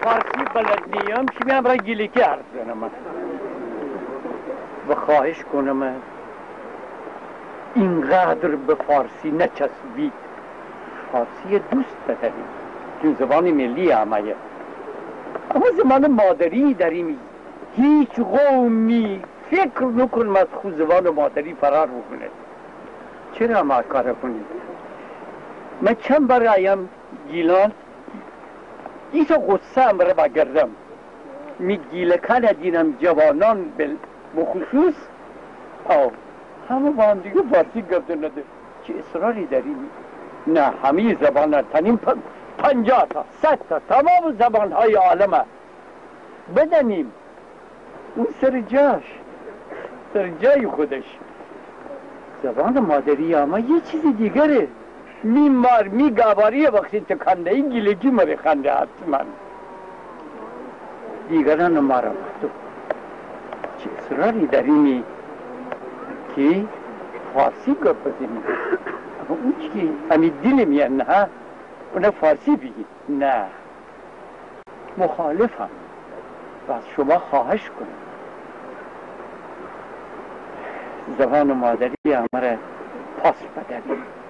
فارسی بلد نیم چی میام را گیلکی حرف زنم و خواهش کنم اینقدر به فارسی نچسبید. فارسی دوست بداریم چون زبان ملی همه، اما زبان مادری داریم. هیچ قومی فکر نکنم از خود زبان مادری فرار بکنه. چرا ما کار کنید؟ من چند بار آیم گیلان ایسا غصه هم را بگردم می گیلکان دیدم جوانان بخصوص او همه با هم دیگه فارسی گفته نده. چه اصراری داریم؟ نه همه زبان ها تنیم 50 تا 100 تا تمام زبان های عالم بدنیم اون سر جاش، سر جای خودش. زبان مادری اما یه چیز دیگره. میمار میگواری وقتی تکنده این گیلگی مره خنده حتما دیگران ما را تو چه اصراری داریم که فارسی گفت بزنیم؟ اما اون چی که همی دل میان نه اونه فارسی بگید. نه مخالفم و از شما خواهش کنم زبان مادری همه را پاس بدهید.